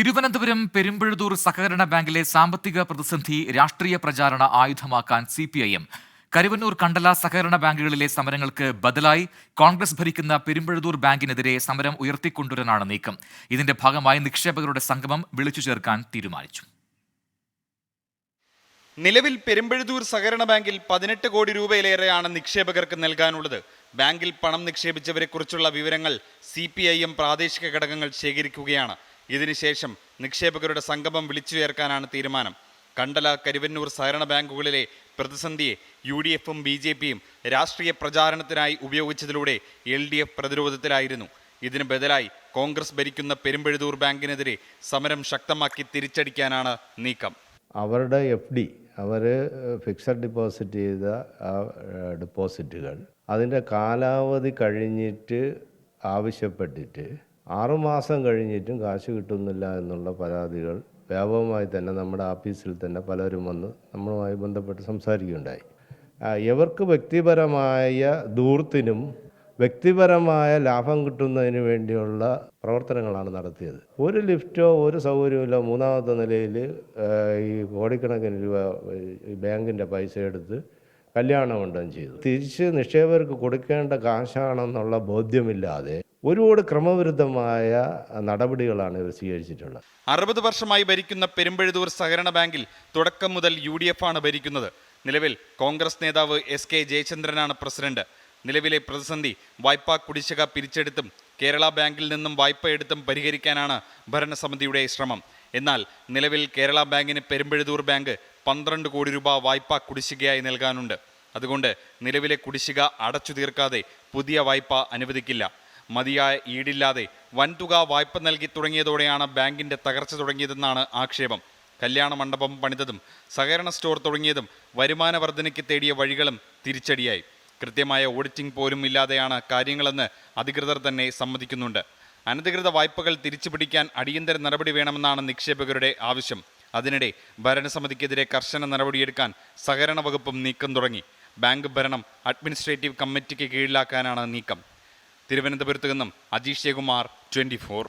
തിരുവനന്തപുരം പെരുമ്പഴുതൂർ സഹകരണ ബാങ്കിലെ സാമ്പത്തിക പ്രതിസന്ധി രാഷ്ട്രീയ പ്രചാരണ ആയുധമാക്കാൻ CPIM. കരുവന്നൂർ കണ്ടല സഹകരണ ബാങ്കുകളിലെ സമരങ്ങൾക്ക് ബദലായി കോൺഗ്രസ് ഭരിക്കുന്ന പെരുമ്പഴുതൂർ ബാങ്കിനെതിരെ സമരം ഉയർത്തിക്കൊണ്ടുവരാനാണ് നീക്കം. ഇതിന്റെ ഭാഗമായി നിക്ഷേപകരുടെ സംഗമം വിളിച്ചു ചേർക്കാൻ തീരുമാനിച്ചു. നിലവിൽ പെരുമ്പഴുതൂർ സഹകരണ ബാങ്കിൽ 18 കോടി രൂപയിലേറെയാണ് നിക്ഷേപകർക്ക് നൽകാനുള്ളത്. ബാങ്കിൽ പണം നിക്ഷേപിച്ചവരെക്കുറിച്ചുള്ള വിവരങ്ങൾ CPIM പ്രാദേശിക ഘടകങ്ങൾ ശേഖരിക്കുകയാണ്. ഇതിനുശേഷം നിക്ഷേപകരുടെ സംഗമം വിളിച്ചു ചേർക്കാനാണ് തീരുമാനം. കണ്ടല കരുവന്നൂർ സഹകരണ ബാങ്കുകളിലെ പ്രതിസന്ധിയെ UDFും BJPയും രാഷ്ട്രീയ പ്രചാരണത്തിനായി ഉപയോഗിച്ചതിലൂടെ LDF പ്രതിരോധത്തിലായിരുന്നു. ഇതിന് ബദലായി കോൺഗ്രസ് ഭരിക്കുന്ന പെരുമ്പഴുതൂർ ബാങ്കിനെതിരെ സമരം ശക്തമാക്കി തിരിച്ചടിക്കാനാണ് നീക്കം. അവരുടെ FD, അവർ ഫിക്സഡ് ഡിപ്പോസിറ്റ് ചെയ്ത ഡിപ്പോസിറ്റുകൾ അതിൻ്റെ കാലാവധി കഴിഞ്ഞിട്ട് ആവശ്യപ്പെട്ടിട്ട് 6 മാസം കഴിഞ്ഞിട്ടും കാശ് കിട്ടുന്നില്ല എന്നുള്ള പരാതികൾ വ്യാപകമായി തന്നെ നമ്മുടെ ഓഫീസിൽ തന്നെ പലരും വന്ന് നമ്മളുമായി ബന്ധപ്പെട്ട് സംസാരിക്കുകയുണ്ടായി. ഇവർക്ക് വ്യക്തിപരമായ ധൂർത്തിനും വ്യക്തിപരമായ ലാഭം കിട്ടുന്നതിന് വേണ്ടിയുള്ള പ്രവർത്തനങ്ങളാണ് നടത്തിയത്. ഒരു ലിഫ്റ്റോ ഒരു സൗകര്യമില്ല. 3ാമത്തെ നിലയിൽ ഈ കോടിക്കണക്കിന് രൂപ ബാങ്കിൻ്റെ പൈസ എടുത്ത് കല്യാണമണ്ഡപം ചെയ്തു. തിരിച്ച് നിക്ഷേപകർക്ക് കൊടുക്കേണ്ട കാശാണെന്നുള്ള ബോധ്യമില്ലാതെ ഒരുപാട് ക്രമവിരുദ്ധമായ നടപടികളാണ് ഇവർ സ്വീകരിച്ചിട്ടുള്ളത്. 60 വർഷമായി ഭരിക്കുന്ന പെരുമ്പഴുതൂർ സഹകരണ ബാങ്കിൽ തുടക്കം മുതൽ UDF ആണ് ഭരിക്കുന്നത്. നിലവിൽ കോൺഗ്രസ് നേതാവ് SK ജയചന്ദ്രനാണ് പ്രസിഡന്റ്. നിലവിലെ പ്രതിസന്ധി വായ്പാ കുടിശ്ശിക പിരിച്ചെടുത്തും കേരള ബാങ്കിൽ നിന്നും വായ്പ എടുത്തും പരിഹരിക്കാനാണ് ഭരണസമിതിയുടെ ശ്രമം. എന്നാൽ നിലവിൽ കേരള ബാങ്കിന് പെരുമ്പഴുതൂർ ബാങ്ക് 12 കോടി രൂപ വായ്പാ കുടിശ്ശികയായി നൽകാനുണ്ട്. അതുകൊണ്ട് നിലവിലെ കുടിശ്ശിക അടച്ചു തീർക്കാതെ പുതിയ വായ്പ അനുവദിക്കില്ല. മതിയായ ഈടില്ലാതെ വൻതുക വായ്പ നൽകി തുടങ്ങിയതോടെയാണ് ബാങ്കിന്റെ തകർച്ച തുടങ്ങിയതെന്നാണ് ആക്ഷേപം. കല്യാണ മണ്ഡപം പണിതതും സഹകരണ സ്റ്റോർ തുടങ്ങിയതും വരുമാന വർധനയ്ക്ക് തേടിയ വഴികളും തിരിച്ചടിയായി. കൃത്യമായ ഓഡിറ്റിംഗ് പോലും ഇല്ലാതെയാണ് കാര്യങ്ങളെന്ന് അധികൃതർ തന്നെ സമ്മതിക്കുന്നുണ്ട്. അനധികൃത വായ്പകൾ തിരിച്ചുപിടിക്കാൻ അടിയന്തര നടപടി വേണമെന്നാണ് നിക്ഷേപകരുടെ ആവശ്യം. അതിനിടെ ഭരണസമിതിക്കെതിരെ കർശന നടപടിയെടുക്കാൻ സഹകരണ വകുപ്പും നീക്കം തുടങ്ങി. ബാങ്ക് ഭരണം അഡ്മിനിസ്ട്രേറ്റീവ് കമ്മിറ്റിക്ക് കീഴിലാക്കാനാണ് നീക്കം. തിരുവനന്തപുരത്ത് നിന്നും അജീഷ് കുമാർ, 24.